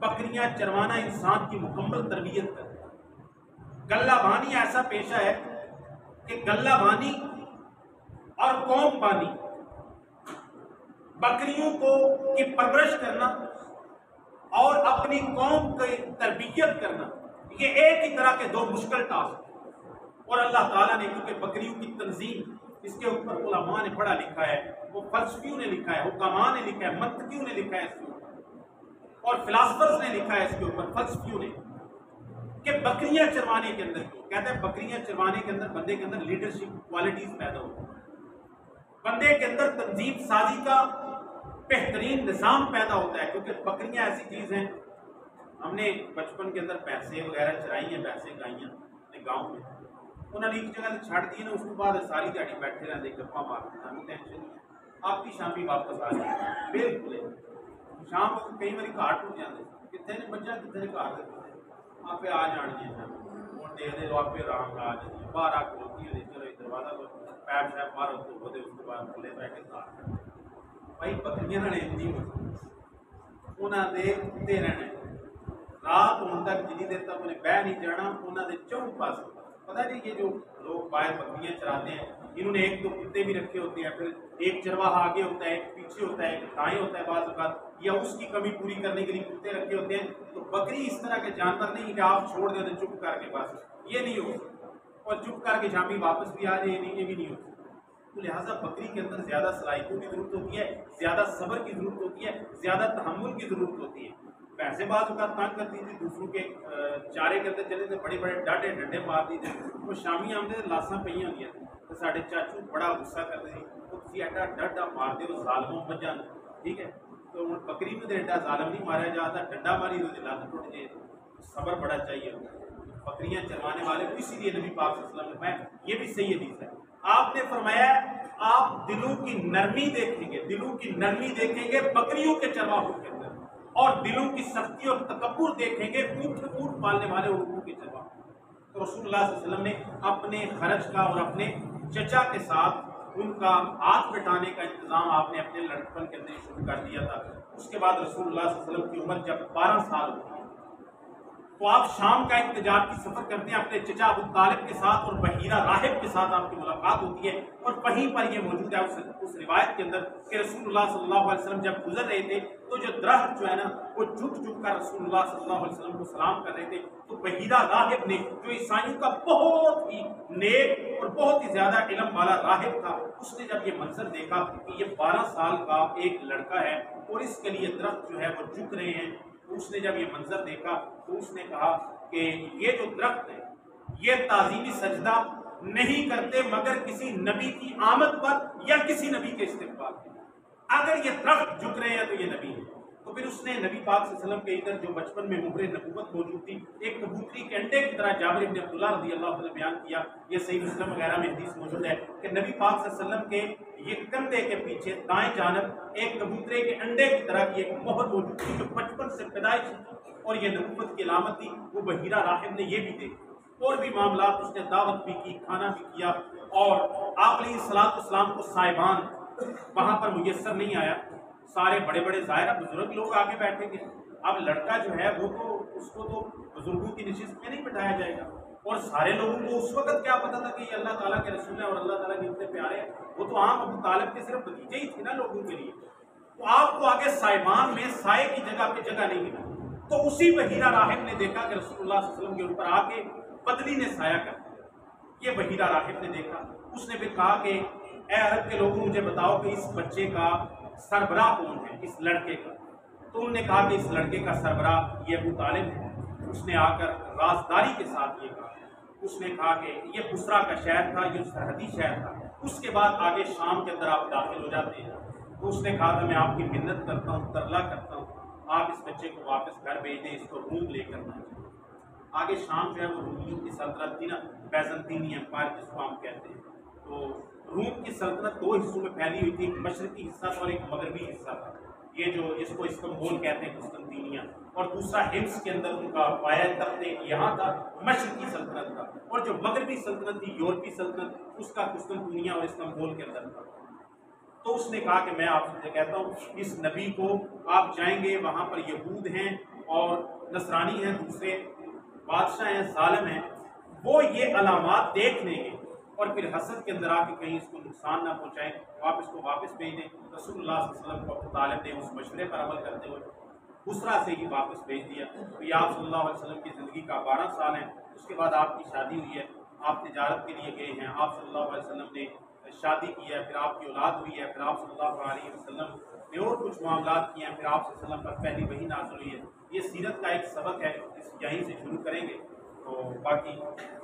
بکریاں چروانا انسان کی مکمل تربیت کرتا ہے۔ غلہ بانی ایسا پیشہ ہے کہ غلہ بانی اور قوم بانی، بکریوں کی پرورش کرنا اور اپنی قوم کی تربیت کرنا، یہ ایک ہی طرح کے دو مشکل ٹاسک ہیں، اور اللہ تعالیٰ نے کیونکہ بکریوں کی تنظیم، اس کے اوپر علماء نے پڑھا لکھا ہے، وہ فلسفیوں نے لکھا ہے، حکماء نے لکھا ہے، منطقیوں نے لکھا ہے اس کے اوپر، اور فلاسفرز نے لکھا ہے اس کے اوپر، فلسفیوں نے، کہ بکریاں چروانے کے اندر کہتے ہیں بکریاں چروانے کے اندر بندے کے اندر لیڈرشپ کوالٹیز پیدا ہوتی ہیں، بندے کے اندر تنظیم سازی کا بہترین نظام پیدا ہوتا ہے، کیونکہ بکریاں ایسی چیز ہیں، ہم نے بچپن کے اندر بھینسیں وغیرہ چرائی ہیں، بھینسیں گائیاں اپنے گاؤں میں، انہوں نے ایک جگہ سے چھڑ دی نا، اس کے بعد ساری دیہڑی بیٹھے رہتے گپا مارتے، ہمیں ٹینشن نہیں ہے، آپ کی شام بھی واپس آ جائے، بالکل شام کو کئی بار گھر ٹوٹ جاتے، کتنے نے بچہ کتنے نے گھر دیتے، آپ آ جانی ہے ہوں دے دے آپ آرام آ جائیں، باہر آ کے روکی ہوئی چلو دروازہ کو پیپ شیپ مارو تو وہ اس کے بعد کھلے بیٹھے ساتھ بھائی بکریاں نے نہیں ہوتی، انہوں نے کتے رہنا رات ہونے تک، جنی دیر تک انہیں بہ نہیں جانا، انہوں نے چون پاس پتہ نہیں، یہ جو لوگ باہر بکریاں چراتے ہیں انہوں نے ایک دو کتے بھی رکھے ہوتے ہیں، پھر ایک چرواہا آگے ہوتا ہے، ایک پیچھے ہوتا ہے، ایک دائیں ہوتا ہے بعض اوقات، یا اس کی کمی پوری کرنے کے لیے کتے رکھے ہوتے ہیں۔ تو بکری اس طرح کے جانور نہیں کہ آپ چھوڑ دیں تو چپ کر کے بس یہ نہیں ہو سکتا، اور چپ کر کے شامی واپس بھی آ جائے، یہ بھی نہیں ہو سکتا۔ تو لہٰذا بکری کے اندر زیادہ صلاحیتوں کی ضرورت ہوتی ہے، زیادہ صبر کی ضرورت ہوتی ہے، زیادہ تحمل کی ضرورت ہوتی ہے۔ پیسے بعض اوقات تنگ کرتی تھی، دوسروں کے چارے کے اندر چلے تھے، بڑے بڑے ڈنڈے مارتی تھے، وہ شامی آمدے لاساں پہ ہوئی تھیں، تو سارے چاچو بڑا غصہ کرتے تھے، وہ کسی ایڈا ڈنڈا مار دے وہ ظالموں بجان، ٹھیک ہے، تو ہوں بکری میں تو ایڈا ظالم نہیں مارا جاتا، ڈنڈا ماری تو لات ٹوٹ جائے، صبر بڑا چاہیے ہوتا ہے بکریاں چروانے والے کو، اسی لیے نبی پاک صلی اللہ علیہ وسلم نے، یہ بھی صحیح حدیث ہے، آپ نے فرمایا آپ دلوں کی نرمی دیکھیں گے، دلوں کی نرمی دیکھیں گے بکریوں کے چرواہوں کے اندر، اور دلوں کی سختی اور تکبر دیکھیں گے اونٹ پالنے والے اونٹوں کے چرواہوں۔ تو رسول اللہ صلی اللہ علیہ وسلم نے اپنے خرچ کا اور اپنے چچا کے ساتھ ان کا ہاتھ بٹانے کا انتظام آپ نے اپنے لڑکپن کے اندر شروع کر دیا تھا۔ اس کے بعد رسول اللہ صلی اللہ علیہ وسلم کی عمر جب 12 سال ہوتی ہے تو آپ شام کا ایک تجارتی سفر کرتے ہیں اپنے چچا ابو طالب کے ساتھ، اور بحیرہ راہب کے ساتھ آپ کی ملاقات ہوتی ہے، اور وہیں پر یہ موجود ہے اس روایت کے اندر کہ رسول اللہ صلی اللہ علیہ وسلم جب گزر رہے تھے تو جو درخت جو ہے نا وہ جھک جھک کر رسول اللہ صلی اللہ علیہ وسلم کو سلام کر رہے تھے، تو بحیرہ راہب نے، جو عیسائیوں کا بہت ہی نیک اور بہت ہی زیادہ علم والا راہب تھا، اس نے جب یہ منظر دیکھا کہ یہ 12 سال کا ایک لڑکا ہے اور اس کے لیے درخت جو ہے وہ جھک رہے ہیں، اس نے جب یہ منظر دیکھا تو اس نے کہا کہ یہ جو درخت ہے یہ تعظیمی سجدہ نہیں کرتے مگر کسی نبی کی آمد پر یا کسی نبی کے استقبال پر۔ اگر یہ درخت جھک رہے ہیں تو یہ نبی ہے۔ تو پھر اس نے نبی پاک صلی اللہ علیہ وسلم کے ادھر جو بچپن میں مہر نبوت موجود تھی، ایک کبوتری کے انڈے کی طرح جابر بن عبداللہ رضی اللہ عنہ نے بیان کیا، یہ صحیح مسلم وغیرہ میں حدیث موجود ہے کہ نبی پاک صلی اللہ علیہ وسلم کے یہ کندھے کے پیچھے دائیں جانب ایک کبوترے کے انڈے کی طرح کی ایک مہر موجود تھی جو بچپن سے پیدائش تھی، اور یہ نبوت کی علامت تھی۔ وہ بحیرہ راہب نے یہ بھی دیکھی، اور بھی معاملات، اس نے دعوت بھی کی، کھانا بھی کیا، اور آپ علیہ الصلوۃ والسلام کو صاحبان وہاں پر میسر نہیں آیا، سارے بڑے بڑے ظاہرہ بزرگ لوگ آگے بیٹھے گے۔ اب لڑکا جو ہے وہ تو اس کو تو بزرگوں کی نشست میں نہیں بٹھایا جائے گا، اور سارے لوگوں کو اس وقت کیا پتا تھا کہ یہ اللہ تعالیٰ کے رسول ہیں اور اللہ تعالیٰ کے اتنے پیارے ہیں، وہ تو عام ابو طالب کے صرف بھتیجے ہی تھے نا لوگوں کے لیے۔ تو آپ کو آگے صاحبان میں سائے کی جگہ پہ جگہ نہیں ملی، تو اسی بحیرہ راہب نے دیکھا کہ رسول اللہ صلی اللہ علیہ وسلم کے اوپر آ کے بدلی نے سایہ کر دیا۔ یہ بحیرہ راہب نے دیکھا، اس نے پھر کہا کہ اے عرب کے لوگوں مجھے بتاؤ کہ اس بچے کا سربراہ کون ہے، اس لڑکے کا۔ تو انہوں نے کہا کہ اس لڑکے کا سربراہ یہ ابو طالب ہے۔ اس نے آ کر رازداری کے ساتھ یہ کہا، اس نے کہا کہ یہ بصرہ کا شہر تھا، یہ سرحدی شہر تھا، اس کے بعد آگے شام کے اندر آپ داخل ہو جاتے ہیں۔ تو اس نے کہا کہ میں آپ کی منت کرتا ہوں، ترلا کرتا ہوں، آپ اس بچے کو واپس گھر بھیج دیں، اس کو روم لے کر نہ جائیں۔ آگے شام جو ہے وہ رومیوں کی سلطنت تھی نا، بیزنطینی امپائر جس کو ہم کہتے ہیں۔ تو روم کی سلطنت دو حصوں میں پھیلی ہوئی تھی، ایک مشرقی حصہ تھا اور ایک مغربی حصہ تھا، یہ جو اس کو استنبول کہتے ہیں، قسطنطینیہ، اور دوسرا حمص کے اندر ان کا پایہ تخت یہاں تھا، مشرقی سلطنت تھا، اور جو مغربی سلطنت تھی یورپی سلطنت، اس کا قسطنطنیہ اور استنبول کے اندر تھا۔ تو اس نے کہا کہ میں آپ سے کہتا ہوں اس نبی کو آپ جائیں گے، وہاں پر یہود ہیں اور نصرانی ہیں، دوسرے بادشاہ ہیں، ظالم ہیں، وہ یہ علامات دیکھ لیں گے اور پھر حسد کے اندر آ کے کہیں اس کو نقصان نہ پہنچائیں، آپ اس کو واپس بھیج دیں۔ رسول اللہ صلی اللہ علیہ وسلم کو ابو طالب نے اس مشورے پر عمل کرتے ہوئے بصرہ سے ہی واپس بھیج دیا۔ تو یہ آپ صلی اللہ علیہ وسلم کی زندگی کا 12 سال ہے، اس کے بعد آپ کی شادی ہوئی ہے، آپ تجارت کے لیے گئے ہیں، آپ صلی اللہ علیہ وسلم نے شادی کی ہے، پھر آپ کی اولاد ہوئی ہے، پھر آپ صلی اللہ علیہ وسلم نے اور کچھ معاملات کیے ہیں، پھر آپ صلی اللہ علیہ وسلم پر پہلی وحی نازل ہوئی ہے۔ یہ سیرت کا ایک سبق ہے، اس یہیں سے شروع کریں گے، تو باقی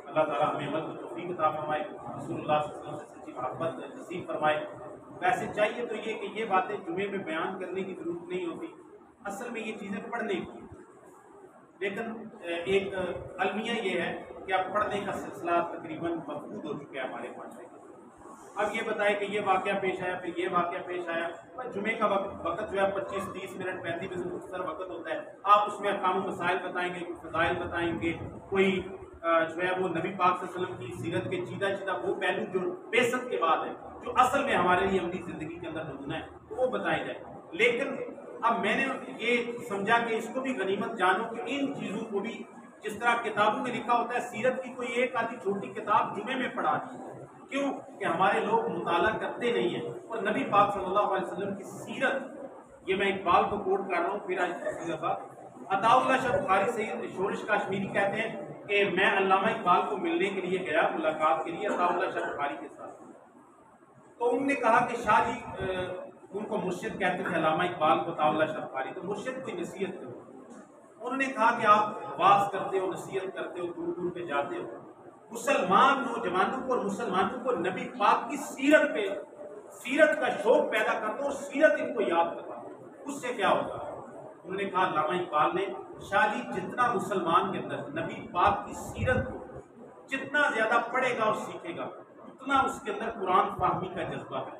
اللہ تعالیٰ ہمیں عمل کی توفیق عطا فرمائے، رسول اللہ صلی اللہ علیہ وسلم سے سچی محبت نصیب فرمائے۔ ویسے چاہیے تو یہ کہ یہ باتیں جمعے میں بیان کرنے کی ضرورت نہیں ہوتی، اصل میں یہ چیزیں پڑھنے کی، لیکن ایک المیہ یہ ہے کہ اب پڑھنے کا سلسلہ تقریباً مفقود ہو چکا ہے ہمارے معاشرے میں۔ اب یہ بتائے کہ یہ واقعہ پیش آیا، پھر یہ واقعہ پیش آیا، اور جمعے کا وقت جو ہے 25-30 منٹ 35 منٹ مختصر وقت ہوتا ہے، آپ اس میں احکام و مسائل بتائیں گے، کوئی فضائل بتائیں گے، کوئی جو ہے وہ نبی پاک صلی اللہ علیہ وسلم کی سیرت کے چیدہ وہ پہلو جو بعثت کے بعد ہے، جو اصل میں ہمارے لیے عملی زندگی کے اندر نمونہ ہے، تو وہ بتائے جائے۔ لیکن اب میں نے یہ سمجھا کہ اس کو بھی غنیمت جانو کہ ان چیزوں کو بھی جس طرح کتابوں میں لکھا ہوتا ہے، سیرت کی کوئی ایک آدھی چھوٹی کتاب جمعے میں پڑھا دی، کیوں کہ ہمارے لوگ مطالعہ کرتے نہیں ہیں، اور نبی پاک صلی اللہ علیہ وسلم کی سیرت، یہ میں اقبال کو کوٹ کر رہا ہوں، پھر عطا اللہ شاہ بخاری سید شورش کاشمیری کہتے ہیں کہ میں علامہ اقبال کو ملنے کے لیے گیا ملاقات کے لیے عطا اللہ شاہ بخاری کے ساتھ، تو انہوں نے کہا کہ شاہ جی ان کو مرشد کہتے تھے علامہ اقبال کو عطا اللہ شاہ بخاری، تو مرشد کوئی نصیحت کرو۔ انہوں نے کہا کہ آپ واز کرتے ہو، نصیحت کرتے ہو، دور دور پہ جاتے ہو، مسلمان نوجوانوں کو اور مسلمانوں کو نبی پاک کی سیرت پہ، سیرت کا شوق پیدا کرتا اور سیرت ان کو یاد کرتا، اس سے کیا ہوگا؟ انہوں نے کہا علامہ اقبال نے، شاہ جی جتنا مسلمان کے اندر نبی پاک کی سیرت کو جتنا زیادہ پڑھے گا اور سیکھے گا، اتنا اس کے اندر قرآن فہمی کا جذبہ ہے۔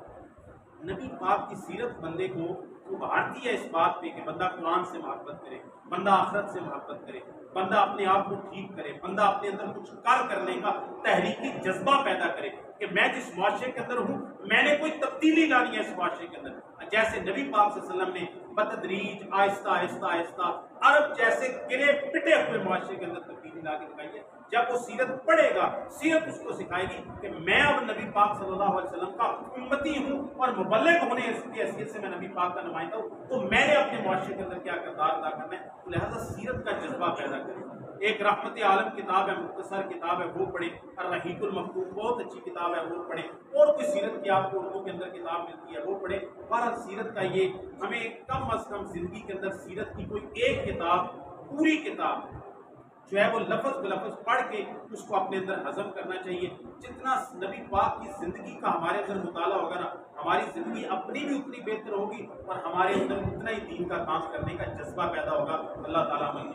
نبی پاک کی سیرت بندے کو ابھارتی ہے اس بات پہ کہ بندہ قرآن سے محبت کرے، بندہ آخرت سے محبت کرے، بندہ اپنے آپ کو ٹھیک کرے، بندہ اپنے اندر کچھ کار کرنے کا تحریکی جذبہ پیدا کرے کہ میں جس معاشرے کے اندر ہوں میں نے کوئی تبدیلی لانی ہے اس معاشرے کے اندر، جیسے نبی پاک صلی اللہ علیہ وسلم نے بتدریج آہستہ آہستہ آہستہ عرب جیسے گرے پٹے ہوئے معاشرے کے اندر تبدیلی لا کے دکھائی ہے۔ جب وہ سیرت پڑھے گا، سیرت اس کو سکھائے گی کہ میں اب نبی پاک صلی اللہ علیہ وسلم کا امتی ہوں اور مبلغ ہونے کی حیثیت سے میں نبی پاک کا نمائندہ ہوں، تو میں نے اپنے معاشرے کے اندر کیا کردار ادا کرنا ہے، تو لہٰذا سیرت کا جذبہ پیدا کرے۔ ایک رحمت عالم کتاب ہے، مختصر کتاب ہے، وہ پڑھیں، الرحیق المختوم بہت اچھی کتاب ہے، وہ پڑھیں، اور کوئی سیرت کی آپ کو اردو کے اندر کتاب ملتی ہے وہ پڑھیں۔ بہرحال سیرت کا یہ ہمیں کم از کم زندگی کے اندر سیرت کی کوئی ایک کتاب، پوری کتاب جو ہے وہ لفظ بلفظ پڑھ کے اس کو اپنے اندر ہضم کرنا چاہیے۔ جتنا نبی پاک کی زندگی کا ہمارے اندر مطالعہ ہوگا نا، ہماری زندگی اپنی بھی اتنی بہتر ہوگی اور ہمارے اندر اتنا ہی دین کا کام کرنے کا جذبہ پیدا ہوگا۔ اللہ تعالیٰ عمل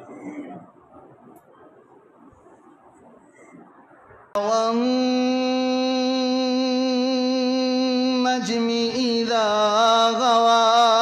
والنجم إذا غوى